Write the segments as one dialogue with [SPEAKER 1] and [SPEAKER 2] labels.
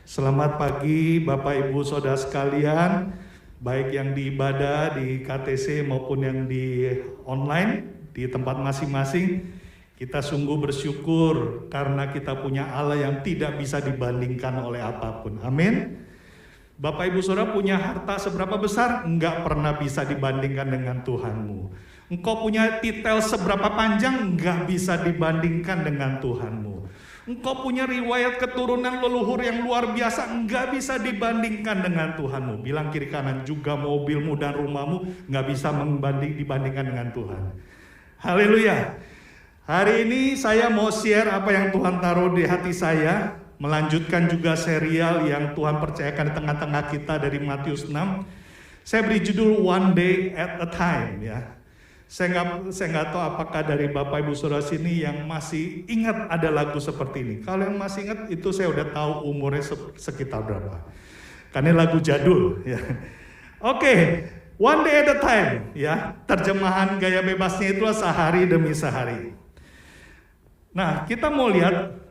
[SPEAKER 1] Selamat pagi Bapak Ibu Saudara sekalian, baik yang di ibadah di KTC maupun yang di online, di tempat masing-masing. Kita sungguh bersyukur karena kita punya Allah yang tidak bisa dibandingkan oleh apapun. Amin. Bapak Ibu Saudara punya harta seberapa besar? Enggak pernah bisa dibandingkan dengan Tuhanmu. Engkau punya titel seberapa panjang? Enggak bisa dibandingkan dengan Tuhanmu. Engkau punya riwayat keturunan leluhur yang luar biasa, enggak bisa dibandingkan dengan Tuhanmu. Bilang kiri kanan, juga mobilmu dan rumahmu enggak bisa dibandingkan dengan Tuhan. Haleluya. Hari ini saya mau share apa yang Tuhan taruh di hati saya, melanjutkan juga serial yang Tuhan percayakan di tengah-tengah kita dari Matius 6. Saya beri judul One Day at a Time ya. Saya nggak tahu apakah dari Bapak Ibu Saudara sini yang masih ingat ada lagu seperti ini. Kalau yang masih ingat itu saya udah tahu umurnya sekitar berapa. Karena lagu jadul ya. Oke, One Day at a Time ya. Terjemahan gaya bebasnya itulah sehari demi sehari. Nah, kita mau lihat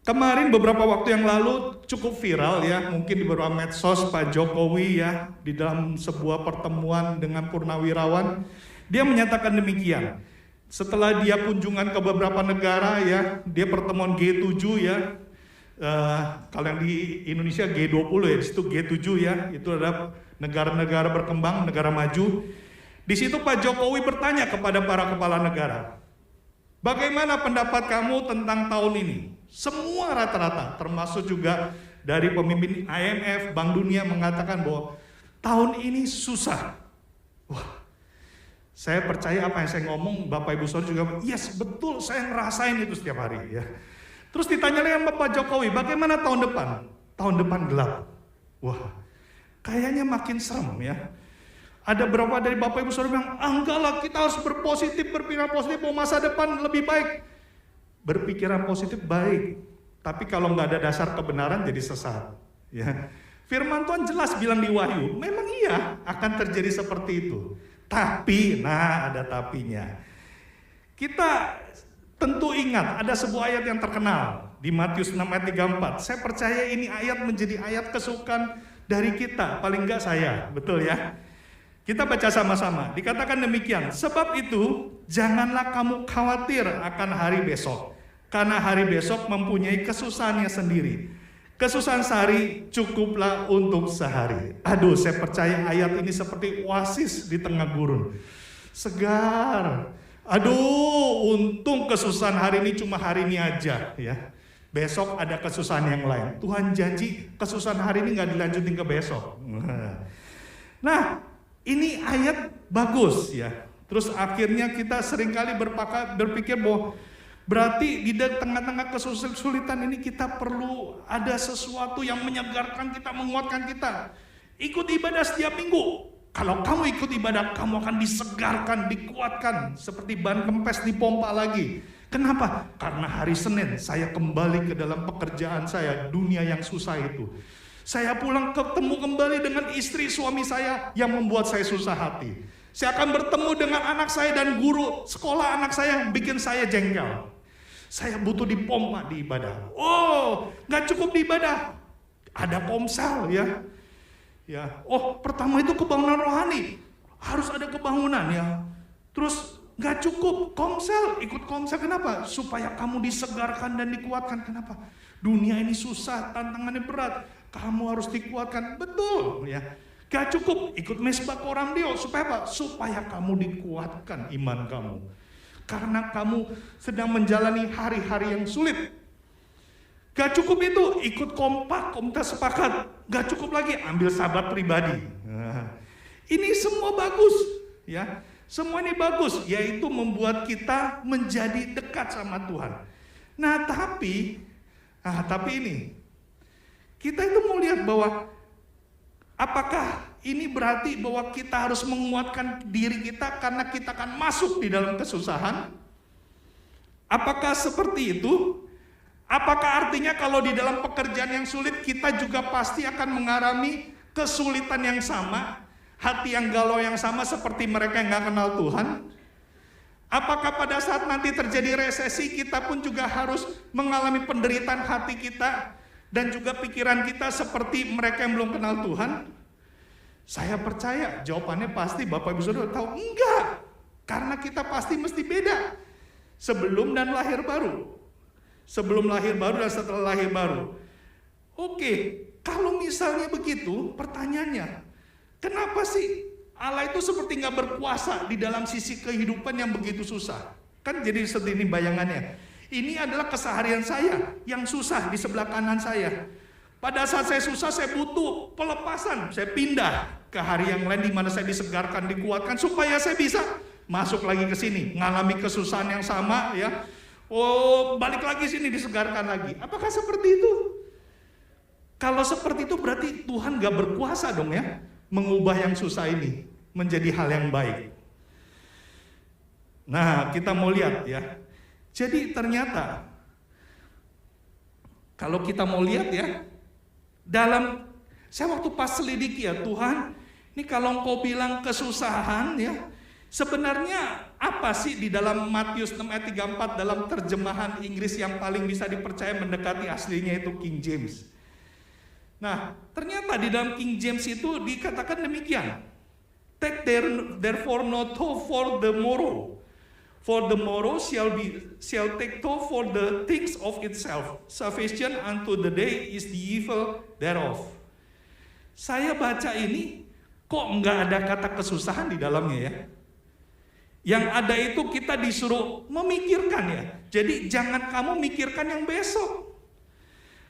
[SPEAKER 1] kemarin beberapa waktu yang lalu cukup viral ya, mungkin di beberapa medsos Pak Jokowi ya, di dalam sebuah pertemuan dengan purnawirawan, dia menyatakan demikian. Setelah dia kunjungan ke beberapa negara ya, dia pertemuan G7 ya, kalau yang di Indonesia G20 ya, di situ G7 ya, itu adalah negara-negara berkembang, negara maju. Di situ Pak Jokowi bertanya kepada para kepala negara, bagaimana pendapat kamu tentang tahun ini? Semua rata-rata, termasuk juga dari pemimpin IMF, Bank Dunia mengatakan bahwa tahun ini susah. Wah, saya percaya apa yang saya ngomong, Bapak Ibu Saudara juga, yes betul, saya ngerasain itu setiap hari ya. Terus ditanya lagi sama Pak Jokowi, bagaimana tahun depan? Tahun depan gelap. Wah, kayaknya makin serem ya. Ada berapa dari Bapak Ibu Saudara bilang, enggak lah, kita harus berpositif, berpikiran positif bahwa masa depan lebih baik. Berpikiran positif baik, tapi kalau nggak ada dasar kebenaran jadi sesat. Ya. Firman Tuhan jelas bilang di Wahyu, memang iya akan terjadi seperti itu. Tapi, nah ada tapinya. Kita tentu ingat ada sebuah ayat yang terkenal di Matius 6 ayat 34. Saya percaya ini ayat menjadi ayat kesukaan dari kita, paling nggak saya, betul ya? Kita baca sama-sama, dikatakan demikian, sebab itu janganlah kamu khawatir akan hari besok. Karena hari besok mempunyai kesusahannya sendiri. Kesusahan sehari cukuplah untuk sehari. Aduh, saya percaya ayat ini seperti oasis di tengah gurun. Segar. Aduh, untung kesusahan hari ini cuma hari ini aja ya. Besok ada kesusahan yang lain. Tuhan janji kesusahan hari ini nggak dilanjutin ke besok. Nah, ini ayat bagus ya. Terus akhirnya kita seringkali berpikir bahwa berarti di tengah-tengah kesulitan ini kita perlu ada sesuatu yang menyegarkan kita, menguatkan kita. Ikut ibadah setiap minggu. Kalau kamu ikut ibadah, kamu akan disegarkan, dikuatkan. Seperti ban kempes dipompa lagi. Kenapa? Karena hari Senin saya kembali ke dalam pekerjaan saya, dunia yang susah itu. Saya pulang ketemu kembali dengan istri suami saya yang membuat saya susah hati. Saya akan bertemu dengan anak saya dan guru sekolah anak saya yang bikin saya jengkel. Saya butuh dipompa di ibadah. Oh, nggak cukup di ibadah. Ada komsel ya. Ya. Oh, pertama itu kebangunan rohani. Harus ada kebangunan ya. Terus nggak cukup komsel, ikut komsel kenapa? Supaya kamu disegarkan dan dikuatkan. Kenapa? Dunia ini susah, tantangannya berat. Kamu harus dikuatkan. Betul ya. Gak cukup ikut mesbah Koramdeo. Supaya apa? Supaya kamu dikuatkan iman kamu. Karena kamu sedang menjalani hari-hari yang sulit. Gak cukup itu, ikut kompak, komunitas sepakat. Gak cukup lagi, ambil sahabat pribadi. Nah, ini semua bagus, ya. Semua ini bagus, yaitu membuat kita menjadi dekat sama Tuhan. Nah, tapi ini, kita itu mau lihat bahwa apakah ini berarti bahwa kita harus menguatkan diri kita karena kita akan masuk di dalam kesusahan? Apakah seperti itu? Apakah artinya kalau di dalam pekerjaan yang sulit kita juga pasti akan mengalami kesulitan yang sama, hati yang galau yang sama seperti mereka yang gak kenal Tuhan? Apakah pada saat nanti terjadi resesi kita pun juga harus mengalami penderitaan hati kita dan juga pikiran kita seperti mereka yang belum kenal Tuhan? Saya percaya jawabannya pasti Bapak Ibu Saudara tahu enggak. Karena kita pasti mesti beda. Sebelum dan lahir baru. Sebelum lahir baru dan setelah lahir baru. Oke, kalau misalnya begitu pertanyaannya, kenapa sih Allah itu seperti nggak berkuasa di dalam sisi kehidupan yang begitu susah? Kan jadi seperti ini bayangannya. Ini adalah keseharian saya yang susah di sebelah kanan saya. Pada saat saya susah, saya butuh pelepasan. Saya pindah ke hari yang lain di mana saya disegarkan, dikuatkan supaya saya bisa masuk lagi ke sini, ngalami kesusahan yang sama ya. Oh, balik lagi sini disegarkan lagi. Apakah seperti itu? Kalau seperti itu berarti Tuhan nggak berkuasa dong ya, mengubah yang susah ini menjadi hal yang baik. Nah, kita mau lihat ya. Jadi ternyata kalau kita mau lihat ya, saya waktu pas selidiki ya, Tuhan, ini kalau Engkau bilang kesusahan ya, sebenarnya apa sih di dalam Matius 6 ayat 34 dalam terjemahan Inggris yang paling bisa dipercaya mendekati aslinya itu King James. Nah, ternyata di dalam King James itu dikatakan demikian. Take therefore no thought for the morrow. For the morrow shall take thought for the things of itself. Sufficient unto the day is the evil thereof. Saya baca ini, kok nggak ada kata kesusahan di dalamnya ya? Yang ada itu kita disuruh memikirkan ya. Jadi jangan kamu mikirkan yang besok.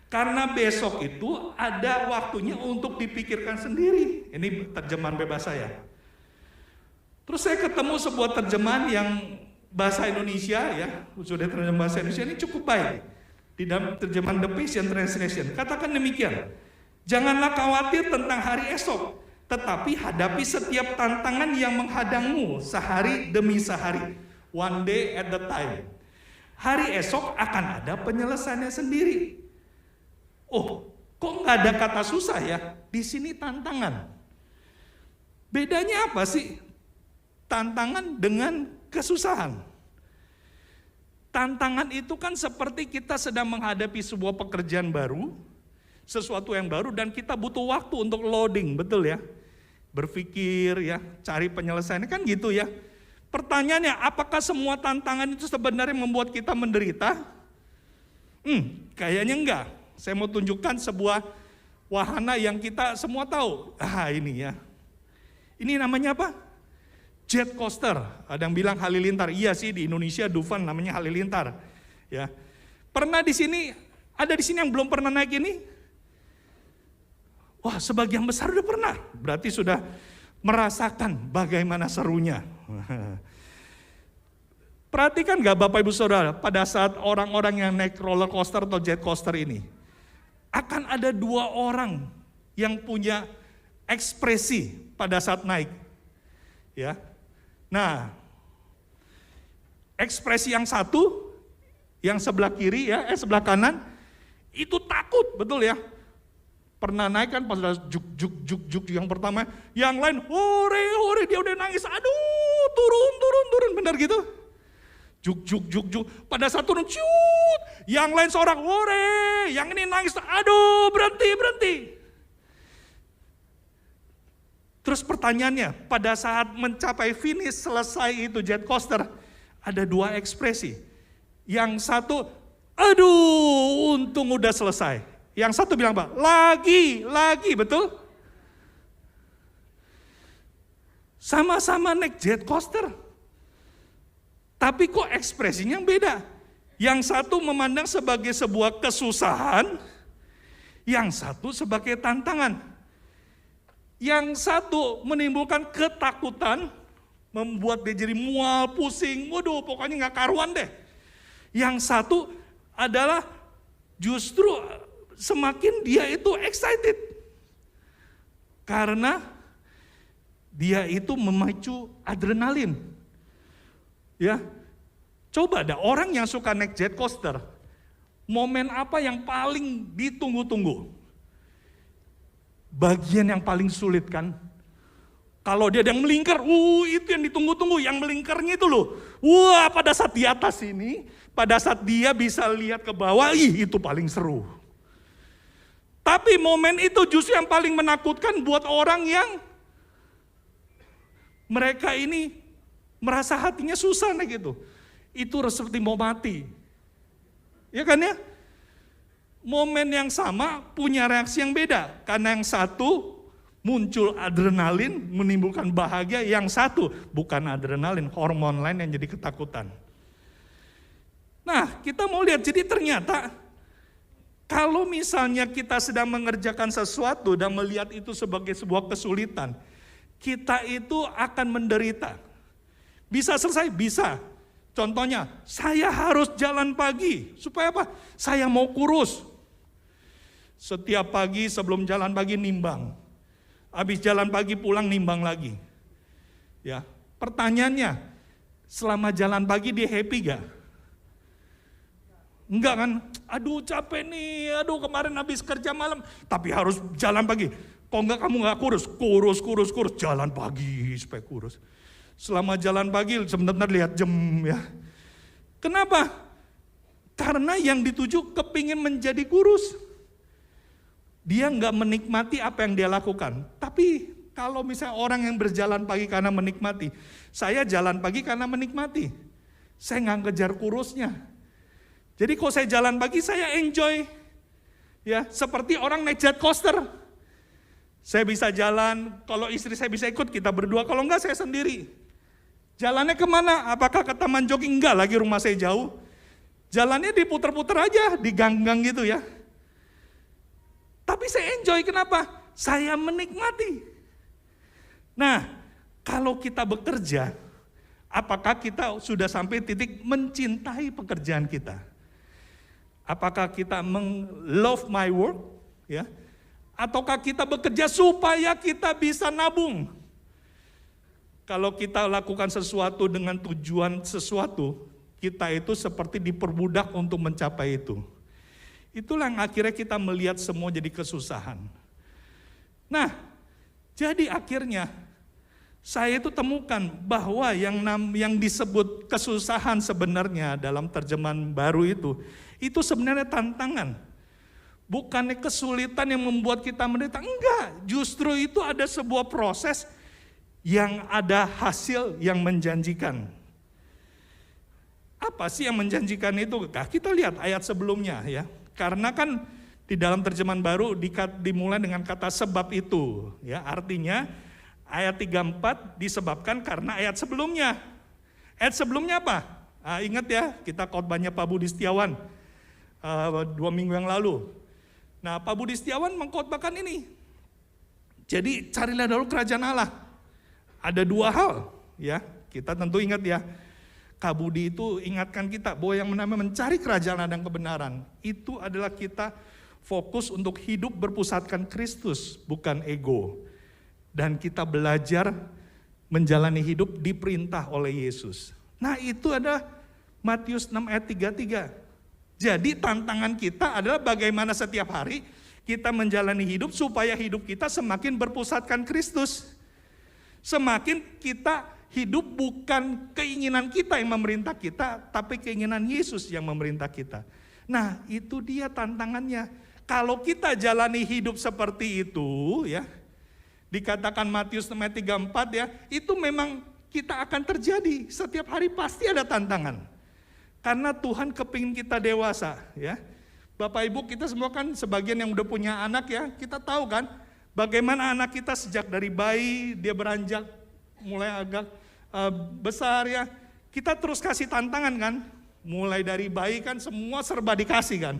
[SPEAKER 1] Karena besok itu ada waktunya untuk dipikirkan sendiri. Ini terjemahan bebas saya. Terus saya ketemu sebuah terjemahan yang bahasa Indonesia ya, sudah terjemahan bahasa Indonesia ini cukup baik. Di dalam terjemahan The Passion Translation, katakan demikian. Janganlah khawatir tentang hari esok, tetapi hadapi setiap tantangan yang menghadangmu sehari demi sehari. One day at the time. Hari esok akan ada penyelesaiannya sendiri. Oh, kok nggak ada kata susah ya? Di sini tantangan. Bedanya apa sih? Tantangan dengan kesusahan. Tantangan itu kan seperti kita sedang menghadapi sebuah pekerjaan baru, sesuatu yang baru dan kita butuh waktu untuk loading, betul ya? Berpikir ya, cari penyelesaiannya kan gitu ya. Pertanyaannya, apakah semua tantangan itu sebenarnya membuat kita menderita? Kayaknya enggak. Saya mau tunjukkan sebuah wahana yang kita semua tahu. Ini ya. Ini namanya apa? Jet coaster. Ada yang bilang halilintar. Iya sih, di Indonesia Dufan namanya halilintar. Ya. Pernah di sini, ada di sini yang belum pernah naik ini? Wah, sebagian besar udah pernah. Berarti sudah merasakan bagaimana serunya. Perhatikan gak Bapak Ibu Saudara, pada saat orang-orang yang naik roller coaster atau jet coaster ini, akan ada dua orang yang punya ekspresi pada saat naik. Ya. Nah, ekspresi yang satu, yang sebelah kiri ya, sebelah kanan, itu takut, betul ya. Pernah naik kan pas udah juk yang pertama, yang lain hore dia udah nangis, aduh turun, benar gitu. Juk. Pada saat turun, ciut. Yang lain seorang, hore. Yang ini nangis, aduh berhenti. Terus pertanyaannya, pada saat mencapai finish selesai itu jet coaster, ada dua ekspresi. Yang satu, aduh untung udah selesai. Yang satu bilang apa? Lagi, betul? Sama-sama naik jet coaster. Tapi kok ekspresinya beda? Yang satu memandang sebagai sebuah kesusahan, yang satu sebagai tantangan. Yang satu menimbulkan ketakutan, membuat dia jadi mual, pusing, waduh pokoknya gak karuan deh. Yang satu adalah justru semakin dia itu excited. Karena dia itu memacu adrenalin. Ya, coba ada orang yang suka naik jet coaster, momen apa yang paling ditunggu-tunggu? Bagian yang paling sulit kan? Kalau dia ada yang melingkar, itu yang ditunggu-tunggu, yang melingkarnya itu loh. Wah, pada saat di atas ini, pada saat dia bisa lihat ke bawah, itu paling seru. Tapi momen itu justru yang paling menakutkan buat orang yang mereka ini merasa hatinya susah gitu. Itu seperti mau mati. Ya kan ya? Momen yang sama punya reaksi yang beda. Karena yang satu muncul adrenalin, menimbulkan bahagia. Yang satu bukan adrenalin, hormon lain yang jadi ketakutan. Nah, kita mau lihat, jadi ternyata kalau misalnya kita sedang mengerjakan sesuatu dan melihat itu sebagai sebuah kesulitan, kita itu akan menderita. Bisa selesai? Bisa. Contohnya, saya harus jalan pagi. Supaya apa? Saya mau kurus. Setiap pagi sebelum jalan pagi nimbang. Habis jalan pagi pulang nimbang lagi. Ya, pertanyaannya, selama jalan pagi dia happy gak? Enggak kan? Aduh capek nih, aduh kemarin habis kerja malam, tapi harus jalan pagi. Kok enggak kamu enggak kurus, jalan pagi supaya kurus. Selama jalan pagi sebentar lihat jam ya. Kenapa? Karena yang dituju kepingin menjadi kurus. Dia enggak menikmati apa yang dia lakukan. Tapi kalau misalnya orang yang berjalan pagi karena menikmati, saya jalan pagi karena menikmati. Saya enggak ngejar kurusnya. Jadi kalau saya jalan pagi saya enjoy. Ya, seperti orang naik jet coaster. Saya bisa jalan, kalau istri saya bisa ikut, kita berdua, kalau enggak saya sendiri. Jalannya kemana? Apakah ke taman jogging? Enggak, lagi rumah saya jauh. Jalannya diputer-puter aja, di gang-gang gitu ya. Tapi saya enjoy, kenapa? Saya menikmati. Nah, kalau kita bekerja, apakah kita sudah sampai titik mencintai pekerjaan kita? Apakah kita love my work? Ya? Ataukah kita bekerja supaya kita bisa nabung? Kalau kita lakukan sesuatu dengan tujuan sesuatu, kita itu seperti diperbudak untuk mencapai itu. Itulah yang akhirnya kita melihat semua jadi kesusahan. Nah, jadi akhirnya saya itu temukan bahwa yang disebut kesusahan sebenarnya dalam terjemahan baru itu sebenarnya tantangan. Bukannya kesulitan yang membuat kita menderita, enggak. Justru itu ada sebuah proses yang ada hasil yang menjanjikan. Apa sih yang menjanjikan itu? Nah, kita lihat ayat sebelumnya ya. Karena kan di dalam terjemahan baru dimulai dengan kata sebab itu. Ya, artinya ayat 34 disebabkan karena ayat sebelumnya. Ayat sebelumnya apa? Ingat ya, kita khotbahnya Pak Budi Setiawan 2 minggu yang lalu. Nah, Pak Budi Setiawan mengkhotbahkan ini. Jadi carilah dahulu kerajaan Allah. Ada 2 hal ya, kita tentu ingat ya. Kak Budi itu ingatkan kita bahwa yang namanya mencari kerajaan Allah dan kebenaran itu adalah kita fokus untuk hidup berpusatkan Kristus, bukan ego. Dan kita belajar menjalani hidup diperintah oleh Yesus. Nah, itu ada Matius 6 ayat 33. Jadi tantangan kita adalah bagaimana setiap hari kita menjalani hidup supaya hidup kita semakin berpusatkan Kristus. Semakin kita hidup bukan keinginan kita yang memerintah kita, tapi keinginan Yesus yang memerintah kita. Nah, itu dia tantangannya. Kalau kita jalani hidup seperti itu ya, dikatakan Matius 6 ayat 34 ya, itu memang kita akan terjadi. Setiap hari pasti ada tantangan. Karena Tuhan kepingin kita dewasa ya. Bapak Ibu kita semua kan sebagian yang udah punya anak ya, kita tahu kan bagaimana anak kita sejak dari bayi dia beranjak mulai agak besar ya. Kita terus kasih tantangan kan. Mulai dari bayi kan semua serba dikasih kan.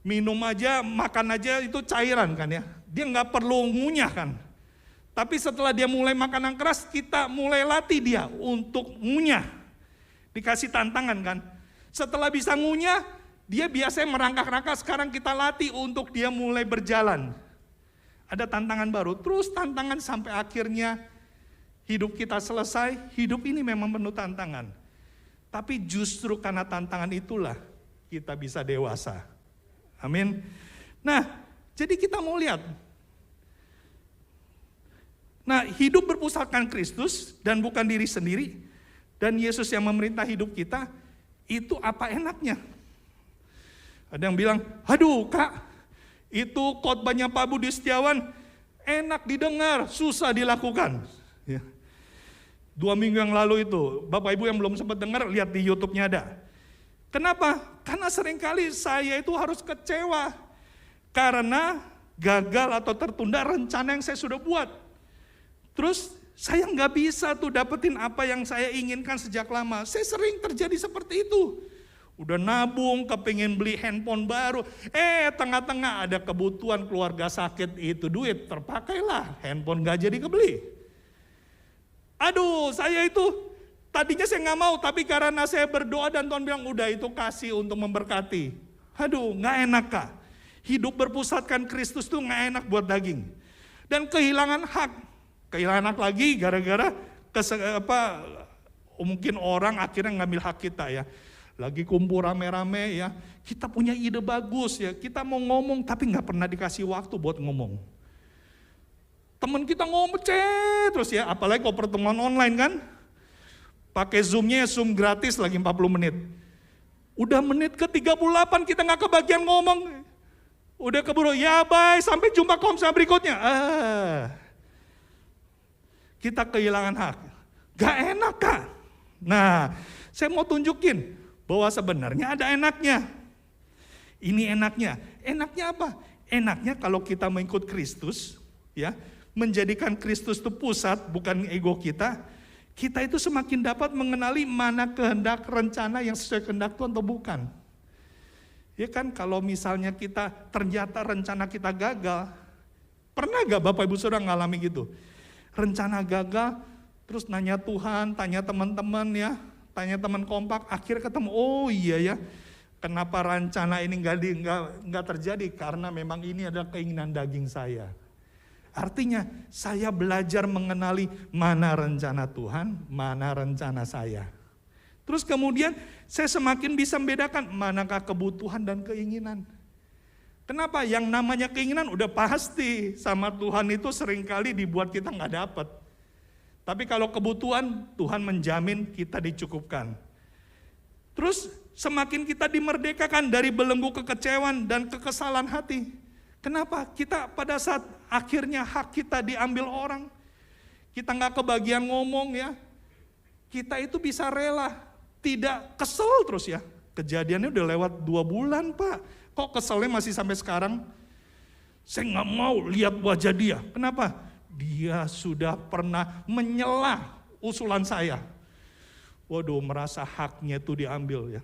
[SPEAKER 1] Minum aja, makan aja itu cairan kan ya. Dia nggak perlu ngunyah kan. Tapi setelah dia mulai makan yang keras, kita mulai latih dia untuk ngunyah. Dikasih tantangan kan. Setelah bisa ngunyah, dia biasanya merangkak-rangkak, sekarang kita latih untuk dia mulai berjalan. Ada tantangan baru, terus tantangan sampai akhirnya hidup kita selesai. Hidup ini memang penuh tantangan. Tapi justru karena tantangan itulah kita bisa dewasa. Amin. Nah, jadi kita mau lihat. Nah, hidup berpusatkan Kristus dan bukan diri sendiri, dan Yesus yang memerintah hidup kita, itu apa enaknya? Ada yang bilang, aduh Kak, itu khotbahnya Pak Budi Setiawan enak didengar, susah dilakukan. Ya. 2 minggu yang lalu itu, Bapak Ibu yang belum sempat dengar, lihat di YouTube-nya ada. Kenapa? Karena seringkali saya itu harus kecewa, karena gagal atau tertunda rencana yang saya sudah buat. Terus saya nggak bisa tuh dapetin apa yang saya inginkan sejak lama. Saya sering terjadi seperti itu. Udah nabung, kepingin beli handphone baru. Tengah-tengah ada kebutuhan keluarga sakit, itu duit terpakailah. Handphone nggak jadi kebeli. Aduh, saya itu tadinya saya nggak mau, tapi karena saya berdoa dan Tuhan bilang udah itu kasih untuk memberkati. Aduh, nggak enak Kak. Hidup berpusatkan Kristus tuh nggak enak buat daging. Dan kehilangan hak. Kehilangan hak lagi gara-gara mungkin orang akhirnya ngambil hak kita ya. Lagi kumpul rame-rame ya, kita punya ide bagus ya, kita mau ngomong tapi nggak pernah dikasih waktu buat ngomong. Temen kita ngomong terus ya, apalagi kalau pertemuan online kan, pakai Zoom-nya Zoom gratis lagi 40 menit. Udah menit ke 38 kita nggak kebagian ngomong, udah keburu ya bye sampai jumpa komsel berikutnya. Kita kehilangan hak. Gak enak Kak. Nah, saya mau tunjukin bahwa sebenarnya ada enaknya. Ini enaknya. Enaknya apa? Enaknya kalau kita mengikut Kristus, ya, menjadikan Kristus itu pusat, bukan ego kita. Kita itu semakin dapat mengenali mana kehendak rencana yang sesuai kehendak Tuhan atau bukan. Ya kan, kalau misalnya kita ternyata rencana kita gagal, pernah gak Bapak Ibu Saudara ngalami gitu? Rencana gagal, terus nanya Tuhan, tanya teman-teman ya, tanya teman kompak, akhirnya ketemu, oh iya ya, kenapa rencana ini nggak terjadi? Karena memang ini adalah keinginan daging saya. Artinya saya belajar mengenali mana rencana Tuhan, mana rencana saya. Terus kemudian saya semakin bisa membedakan manakah kebutuhan dan keinginan. Kenapa? Yang namanya keinginan udah pasti sama Tuhan itu seringkali dibuat kita nggak dapat. Tapi kalau kebutuhan, Tuhan menjamin kita dicukupkan. Terus semakin kita dimerdekakan dari belenggu kekecewaan dan kekesalan hati. Kenapa? Kita pada saat akhirnya hak kita diambil orang, kita nggak kebagian ngomong ya, kita itu bisa rela, tidak kesel terus ya. Kejadiannya udah lewat 2 bulan Pak. Kok keselnya masih sampai sekarang? Saya nggak mau lihat wajah dia. Kenapa? Dia sudah pernah menyela usulan saya. Waduh, merasa haknya itu diambil ya.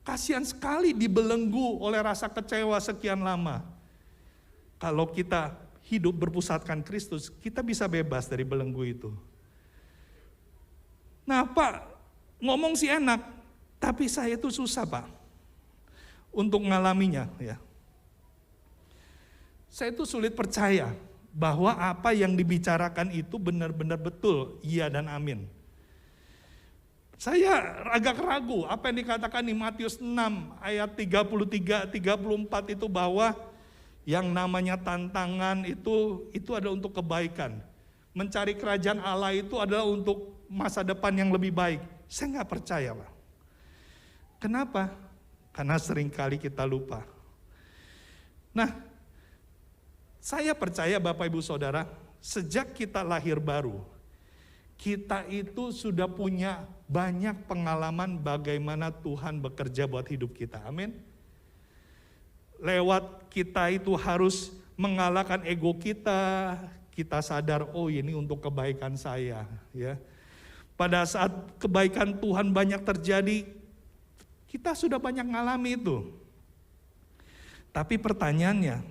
[SPEAKER 1] Kasihan sekali dibelenggu oleh rasa kecewa sekian lama. Kalau kita hidup berpusatkan Kristus, kita bisa bebas dari belenggu itu. Nah Pak, ngomong sih enak, tapi saya itu susah Pak untuk mengalaminya ya. Saya itu sulit percaya bahwa apa yang dibicarakan itu benar-benar betul, iya dan amin. Saya agak ragu apa yang dikatakan di Matius 6 ayat 33-34 itu bahwa yang namanya tantangan itu adalah untuk kebaikan. Mencari kerajaan Allah itu adalah untuk masa depan yang lebih baik. Saya nggak percaya Pak. Kenapa? Karena seringkali kita lupa. Nah, saya percaya Bapak Ibu Saudara, sejak kita lahir baru, kita itu sudah punya banyak pengalaman bagaimana Tuhan bekerja buat hidup kita. Amin. Lewat kita itu harus mengalahkan ego kita, kita sadar, oh ini untuk kebaikan saya. Ya. Pada saat kebaikan Tuhan banyak terjadi, kita sudah banyak ngalami itu. Tapi pertanyaannya,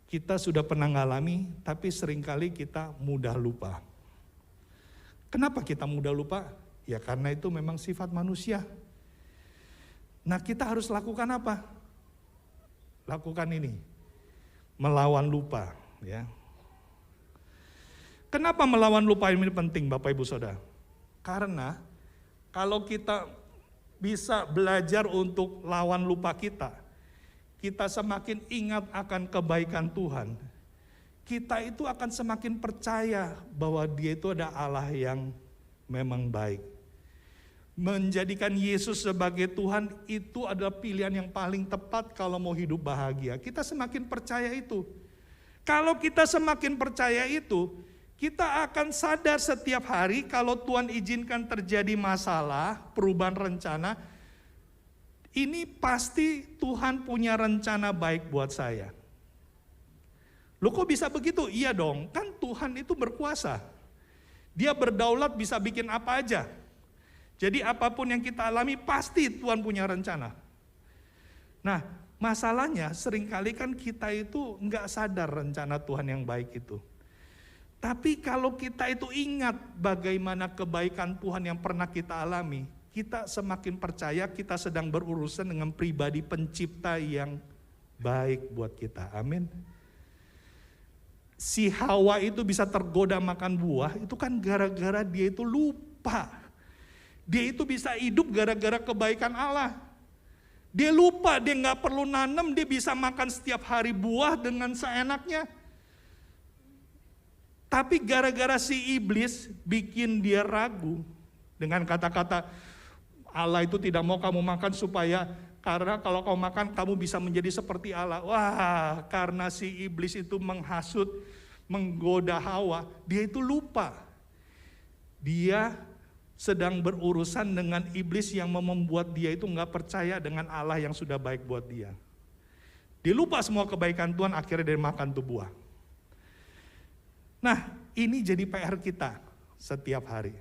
[SPEAKER 1] kita sudah pernah ngalami, tapi seringkali kita mudah lupa. Kenapa kita mudah lupa? Ya karena itu memang sifat manusia. Nah kita harus lakukan apa? Lakukan ini, melawan lupa. Ya. Kenapa melawan lupa ini penting Bapak Ibu Saudara? Karena kalau kita bisa belajar untuk lawan lupa kita semakin ingat akan kebaikan Tuhan. kita itu akan semakin percaya bahwa dia itu ada Allah yang memang baik. Menjadikan Yesus sebagai Tuhan itu adalah pilihan yang paling tepat kalau mau hidup bahagia. Kita semakin percaya itu. Kalau kita semakin percaya itu, kita akan sadar setiap hari kalau Tuhan izinkan terjadi masalah, perubahan rencana, ini pasti Tuhan punya rencana baik buat saya. Loh kok bisa begitu? Iya dong, kan Tuhan itu berkuasa. Dia berdaulat bisa bikin apa aja. Jadi apapun yang kita alami pasti Tuhan punya rencana. Nah, masalahnya seringkali kan kita itu nggak sadar rencana Tuhan yang baik itu. Tapi kalau kita itu ingat bagaimana kebaikan Tuhan yang pernah kita alami, kita semakin percaya kita sedang berurusan dengan pribadi pencipta yang baik buat kita. Amin. Si Hawa itu bisa tergoda makan buah, itu kan gara-gara dia itu lupa. Dia itu bisa hidup gara-gara kebaikan Allah. Dia lupa, dia nggak perlu nanam, dia bisa makan setiap hari buah dengan seenaknya. Tapi gara-gara si iblis bikin dia ragu. Dengan kata-kata, Allah itu tidak mau kamu makan supaya, karena kalau kamu makan kamu bisa menjadi seperti Allah. Wah, karena si iblis itu menghasut, menggoda Hawa, dia itu lupa. Dia sedang berurusan dengan iblis yang membuat dia itu nggak percaya dengan Allah yang sudah baik buat dia. Dia lupa semua kebaikan Tuhan, akhirnya dia makan tuh buah. Nah, ini jadi PR kita setiap hari.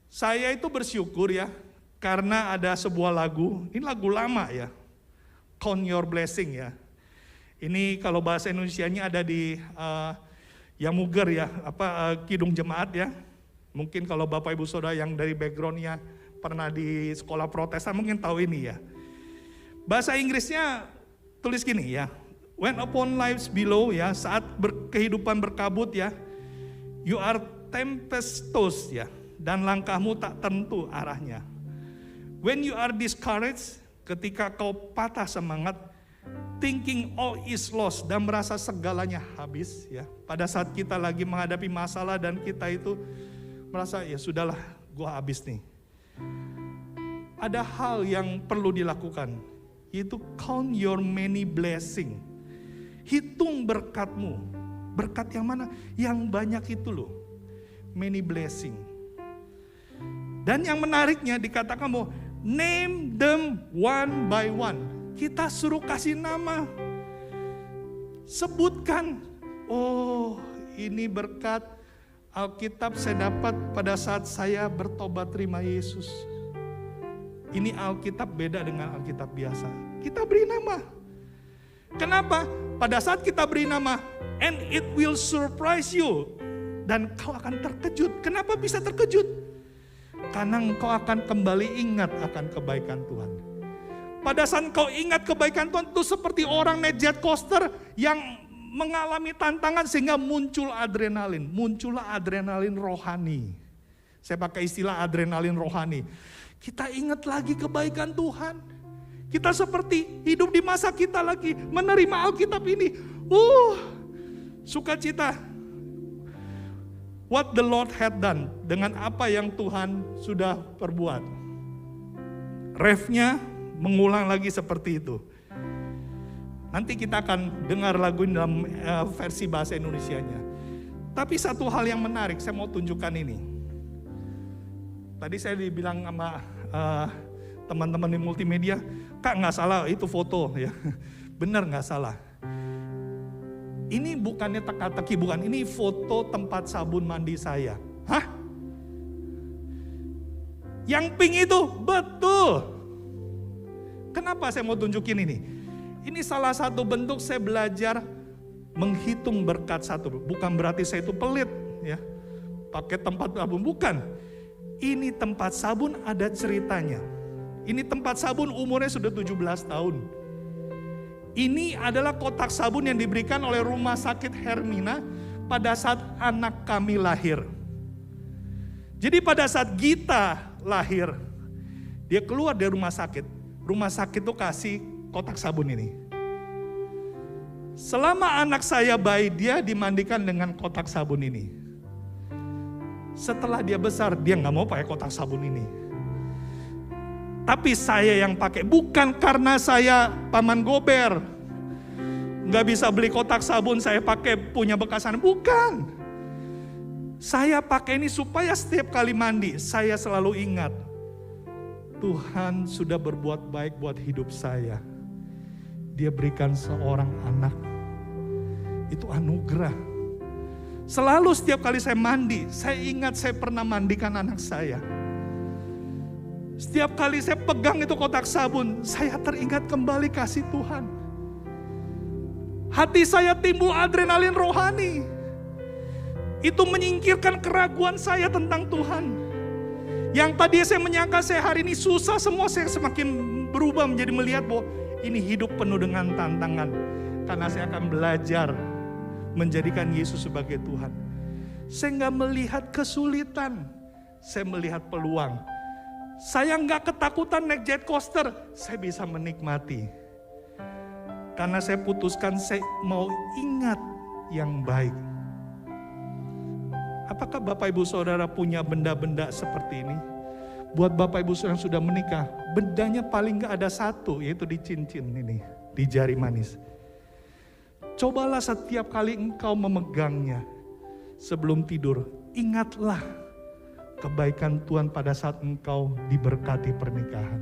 [SPEAKER 1] Saya itu bersyukur ya, karena ada sebuah lagu, ini lagu lama ya, Count Your Blessing ya. Ini kalau bahasa Indonesianya ada di Yamuger ya, Kidung Jemaat ya. Mungkin kalau Bapak Ibu Saudara yang dari backgroundnya pernah di sekolah Protestan mungkin tahu ini ya. Bahasa Inggrisnya tulis gini ya. When upon lives below ya, saat kehidupan berkabut ya, you are tempestuous ya, dan langkahmu tak tentu arahnya. When you are discouraged, ketika kau patah semangat, thinking all is lost dan merasa segalanya habis ya. Pada saat kita lagi menghadapi masalah dan kita itu merasa ya sudahlah, gua habis nih. Ada hal yang perlu dilakukan, yaitu count your many blessing. Hitung berkatmu. Berkat yang mana? Yang banyak itu loh. Many blessing. Dan yang menariknya dikatakan bahwa name them one by one. Kita suruh kasih nama. Sebutkan. Oh, ini berkat Alkitab saya dapat pada saat saya bertobat terima Yesus. Ini Alkitab beda dengan Alkitab biasa. Kita beri nama. Kenapa? Pada saat kita beri nama, and it will surprise you. Dan kau akan terkejut. Kenapa bisa terkejut? Karena kau akan kembali ingat akan kebaikan Tuhan. Pada saat kau ingat kebaikan Tuhan, itu seperti orang naik jet coaster yang mengalami tantangan sehingga muncul adrenalin. Muncullah adrenalin rohani. Saya pakai istilah adrenalin rohani. Kita ingat lagi kebaikan Tuhan. Kita seperti hidup di masa kita lagi menerima Alkitab ini. Sukacita. What the Lord had done. Dengan apa yang Tuhan sudah perbuat. Refnya mengulang lagi seperti itu. Nanti kita akan dengar lagu ini dalam versi bahasa Indonesianya. Tapi satu hal yang menarik, saya mau tunjukkan ini. Tadi saya dibilang sama teman-teman di multimedia, Kak nggak salah itu foto ya. Benar nggak salah. Ini bukannya teka-teki, bukan. Ini foto tempat sabun mandi saya. Hah? Yang pink itu? Betul. Kenapa saya mau tunjukin ini? Ini salah satu bentuk saya belajar menghitung berkat satu. Bukan berarti saya itu pelit ya. Pakai tempat sabun, bukan. Ini tempat sabun ada ceritanya. Ini tempat sabun umurnya sudah 17 tahun. Ini adalah kotak sabun yang diberikan oleh Rumah Sakit Hermina pada saat anak kami lahir. Jadi pada saat Gita lahir, dia keluar dari rumah sakit. Rumah sakit itu kasih kotak sabun ini. Selama anak saya bayi, dia dimandikan dengan kotak sabun ini. Setelah dia besar, dia nggak mau pakai kotak sabun ini. Tapi saya yang pakai, bukan karena saya paman gober. Nggak bisa beli kotak sabun, saya pakai punya bekasan. Bukan. Saya pakai ini supaya setiap kali mandi, saya selalu ingat. Tuhan sudah berbuat baik buat hidup saya. Dia berikan seorang anak. Itu anugerah. Selalu setiap kali saya mandi, saya ingat saya pernah mandikan anak saya. Setiap kali saya pegang itu kotak sabun, saya teringat kembali kasih Tuhan. Hati saya timbul adrenalin rohani. Itu menyingkirkan keraguan saya tentang Tuhan. Yang tadi saya menyangka saya hari ini susah, semua saya semakin berubah menjadi melihat bahwa ini hidup penuh dengan tantangan. Karena saya akan belajar menjadikan Yesus sebagai Tuhan. Saya nggak melihat kesulitan, saya melihat peluang. Saya nggak ketakutan naik jet coaster, saya bisa menikmati. Karena saya putuskan saya mau ingat yang baik. Apakah Bapak Ibu Saudara punya benda-benda seperti ini? Buat Bapak Ibu Saudara yang sudah menikah, bendanya paling gak ada satu, yaitu di cincin ini, di jari manis. Cobalah setiap kali engkau memegangnya sebelum tidur, ingatlah kebaikan Tuhan pada saat engkau diberkati pernikahan.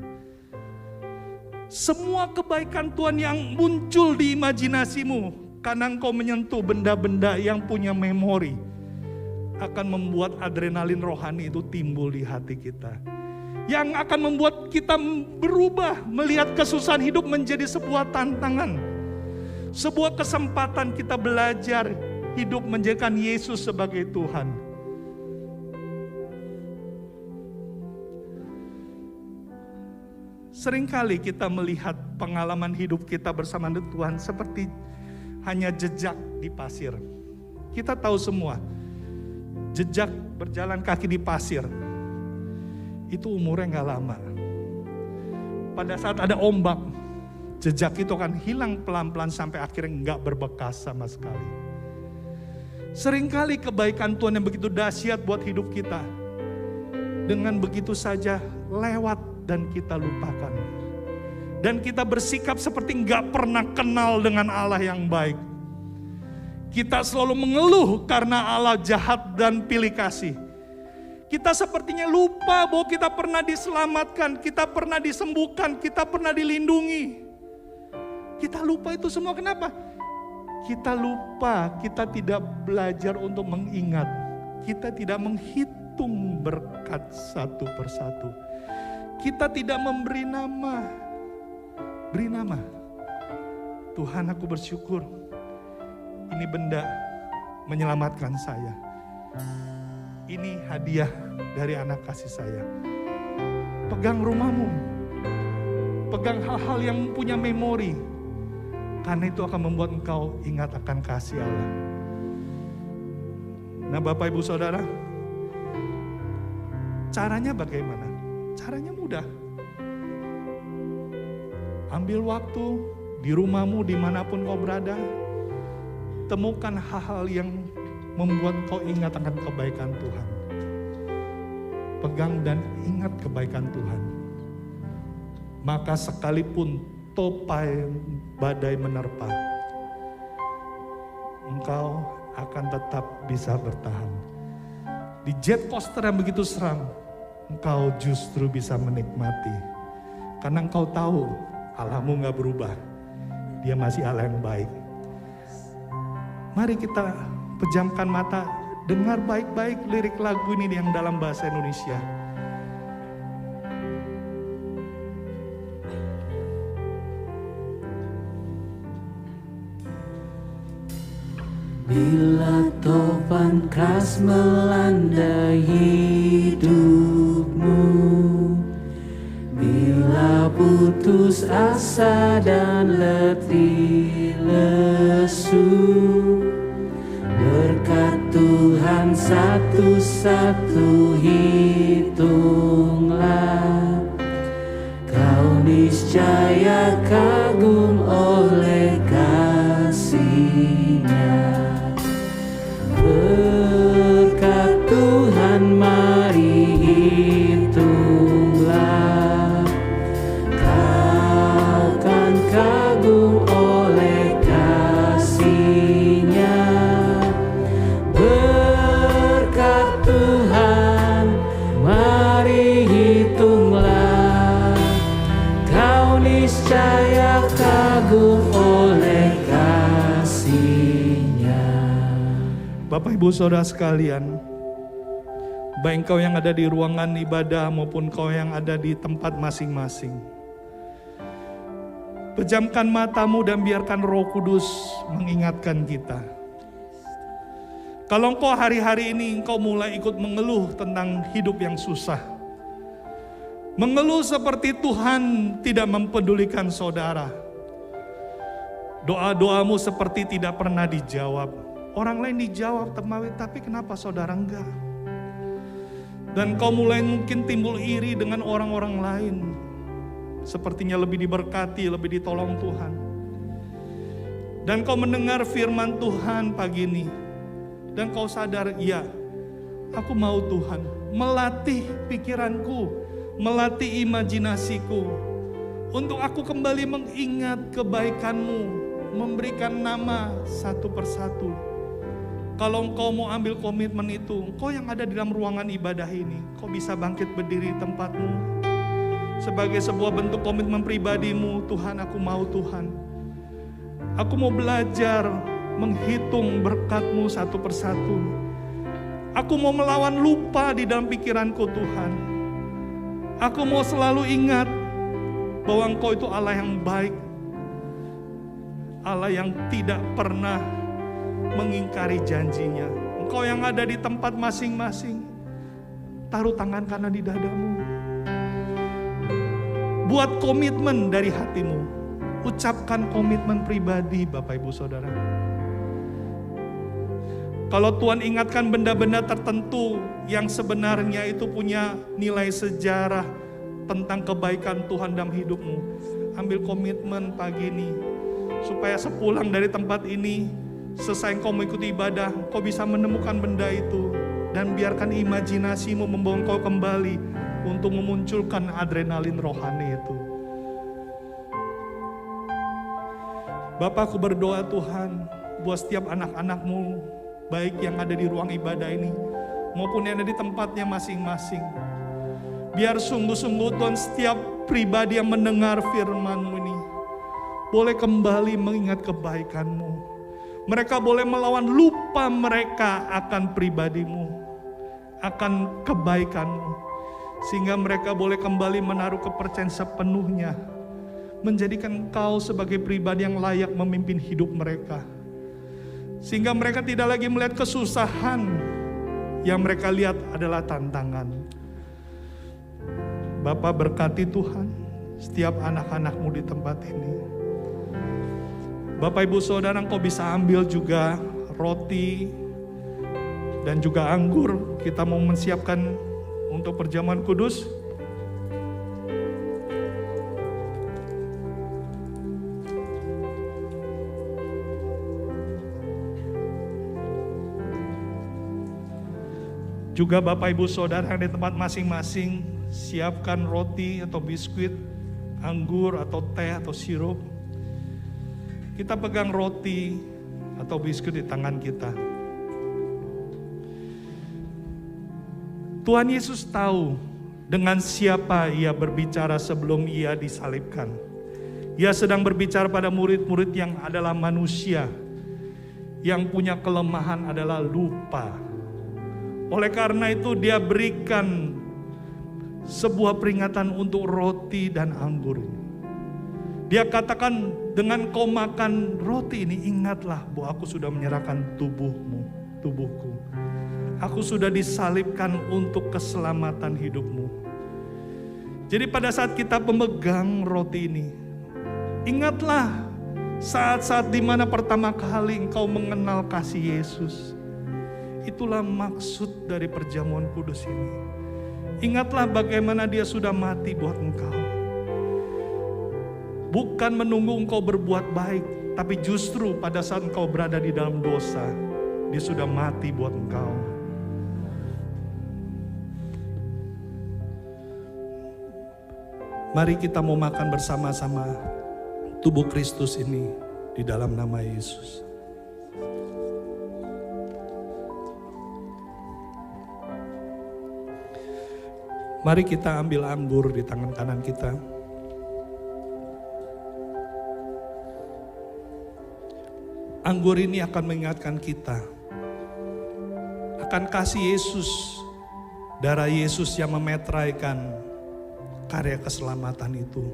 [SPEAKER 1] Semua kebaikan Tuhan yang muncul di imajinasimu, karena engkau menyentuh benda-benda yang punya memori, akan membuat adrenalin rohani itu timbul di hati kita. Yang akan membuat kita berubah, melihat kesusahan hidup menjadi sebuah tantangan. Sebuah kesempatan kita belajar hidup menjadikan Yesus sebagai Tuhan. Seringkali kita melihat pengalaman hidup kita bersama Tuhan seperti hanya jejak di pasir. Kita tahu semua, jejak berjalan kaki di pasir, itu umurnya gak lama. Pada saat ada ombak, jejak itu akan hilang pelan-pelan sampai akhirnya gak berbekas sama sekali. Seringkali kebaikan Tuhan yang begitu dahsyat buat hidup kita, dengan begitu saja lewat dan kita lupakan. Dan kita bersikap seperti gak pernah kenal dengan Allah yang baik. Kita selalu mengeluh karena Allah jahat dan pilih kasih. Kita sepertinya lupa bahwa kita pernah diselamatkan, kita pernah disembuhkan, kita pernah dilindungi. Kita lupa itu semua, kenapa? Kita lupa, kita tidak belajar untuk mengingat. Kita tidak menghitung berkat satu persatu. Kita tidak memberi nama. Beri nama. Tuhan, aku bersyukur ini benda menyelamatkan saya. Ini hadiah dari anak kasih saya. Pegang rumahmu. Pegang hal-hal yang punya memori. Karena itu akan membuat engkau ingat akan kasih Allah. Nah Bapak Ibu Saudara, caranya bagaimana? Caranya mudah. Ambil waktu di rumahmu dimanapun kau berada. Temukan hal-hal yang membuat kau ingat akan kebaikan Tuhan. Pegang dan ingat kebaikan Tuhan. Maka sekalipun topai badai menerpa, engkau akan tetap bisa bertahan. Di jet coaster yang begitu seram, engkau justru bisa menikmati. Karena engkau tahu Allahmu gak berubah. Dia masih Allah yang baik. Mari kita pejamkan mata, dengar baik-baik lirik lagu ini yang dalam bahasa Indonesia.
[SPEAKER 2] Bila topan keras melanda hidupmu, bila putus asa dan letih lesu, berkat Tuhan satu-satu hitunglah, kau niscaya kagum oleh kasih. oleh kasih-Nya.
[SPEAKER 1] Bapak Ibu Saudara sekalian, baik engkau yang ada di ruangan ibadah maupun kau yang ada di tempat masing-masing, pejamkan matamu dan biarkan Roh Kudus mengingatkan kita. Kalau engkau hari-hari ini engkau mulai ikut mengeluh tentang hidup yang susah, mengeluh seperti Tuhan tidak mempedulikan saudara, doa-doamu seperti tidak pernah dijawab. Orang lain dijawab, tapi kenapa saudara enggak? Dan kau mulai mungkin timbul iri dengan orang-orang lain, sepertinya lebih diberkati, lebih ditolong Tuhan. Dan kau mendengar firman Tuhan pagi ini, dan kau sadar, ya, aku mau Tuhan melatih pikiranku, melatih imajinasiku, untuk aku kembali mengingat kebaikan-Mu, memberikan nama satu persatu. Kalau engkau mau ambil komitmen itu, engkau yang ada di dalam ruangan ibadah ini, kau bisa bangkit berdiri di tempatmu. Sebagai sebuah bentuk komitmen pribadimu, Tuhan, aku mau Tuhan. Aku mau belajar menghitung berkat-Mu satu persatu. Aku mau melawan lupa di dalam pikiranku, Tuhan. Aku mau selalu ingat bahwa Engkau itu Allah yang baik, Allah yang tidak pernah mengingkari janjinya. Engkau yang ada di tempat masing-masing, taruh tangan kanan di dadamu. Buat komitmen dari hatimu. Ucapkan komitmen pribadi, Bapak Ibu Saudara. Kalau Tuhan ingatkan benda-benda tertentu yang sebenarnya itu punya nilai sejarah tentang kebaikan Tuhan dalam hidupmu, ambil komitmen pagi ini, supaya sepulang dari tempat ini, selesai engkau mengikuti ibadah, kau bisa menemukan benda itu, dan biarkan imajinasimu membawa engkau kembali untuk memunculkan adrenalin rohani itu. Bapa, aku berdoa Tuhan, buat setiap anak-anak-Mu, baik yang ada di ruang ibadah ini, maupun yang ada di tempatnya masing-masing. Biar sungguh-sungguh Tuhan, setiap pribadi yang mendengar firman-Mu ini, boleh kembali mengingat kebaikan-Mu. Mereka boleh melawan lupa mereka akan pribadi-Mu, akan kebaikan-Mu. Sehingga mereka boleh kembali menaruh kepercayaan sepenuhnya, menjadikan Engkau sebagai pribadi yang layak memimpin hidup mereka. Sehingga mereka tidak lagi melihat kesusahan, yang mereka lihat adalah tantangan. Bapa, berkati Tuhan setiap anak-anak-Mu di tempat ini. Bapak Ibu Saudara, Engkau bisa ambil juga roti dan juga anggur. Kita mau menyiapkan untuk perjamuan kudus. Juga Bapak Ibu Saudara yang di tempat masing-masing, siapkan roti atau biskuit, anggur atau teh atau sirup. Kita pegang roti atau biskuit di tangan kita. Tuhan Yesus tahu dengan siapa Ia berbicara sebelum Ia disalibkan. Ia sedang berbicara pada murid-murid yang adalah manusia, yang punya kelemahan adalah lupa. Oleh karena itu Dia berikan sebuah peringatan untuk roti dan anggur ini. Dia katakan, dengan kau makan roti ini, ingatlah bahwa aku sudah menyerahkan tubuhku. Aku sudah disalibkan untuk keselamatan hidupmu. Jadi pada saat kita pemegang roti ini, ingatlah saat-saat dimana pertama kali engkau mengenal kasih Yesus. Itulah maksud dari perjamuan kudus ini. Ingatlah bagaimana Dia sudah mati buat engkau. Bukan menunggu engkau berbuat baik, tapi justru pada saat engkau berada di dalam dosa, Dia sudah mati buat engkau. Mari kita mau makan bersama-sama tubuh Kristus ini di dalam nama Yesus. Mari kita ambil anggur di tangan kanan kita. Anggur ini akan mengingatkan kita akan kasih Yesus, darah Yesus yang memeteraikan karya keselamatan itu.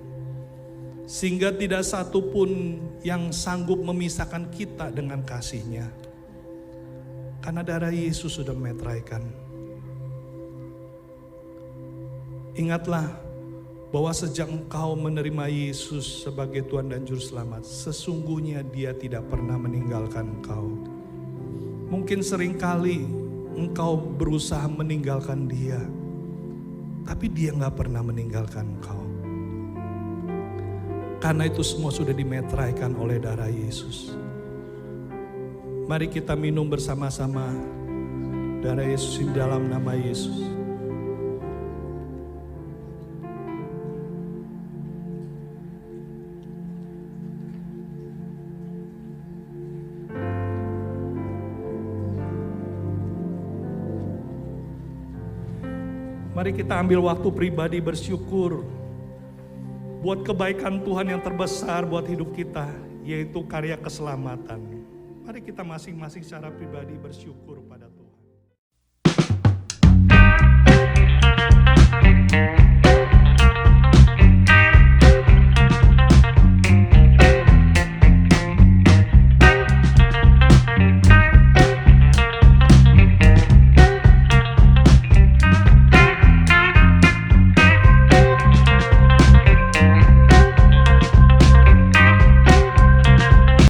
[SPEAKER 1] Sehingga tidak satu pun yang sanggup memisahkan kita dengan kasih-Nya. Karena darah Yesus sudah memeteraikan. Ingatlah bahwa sejak engkau menerima Yesus sebagai Tuhan dan Juru Selamat, sesungguhnya Dia tidak pernah meninggalkan engkau. Mungkin seringkali engkau berusaha meninggalkan Dia, tapi Dia gak pernah meninggalkan engkau. Karena itu semua sudah dimeteraikan oleh darah Yesus. Mari kita minum bersama-sama darah Yesus di dalam nama Yesus. Mari kita ambil waktu pribadi bersyukur buat kebaikan Tuhan yang terbesar buat hidup kita, yaitu karya keselamatan. Mari kita masing-masing secara pribadi bersyukur pada Tuhan.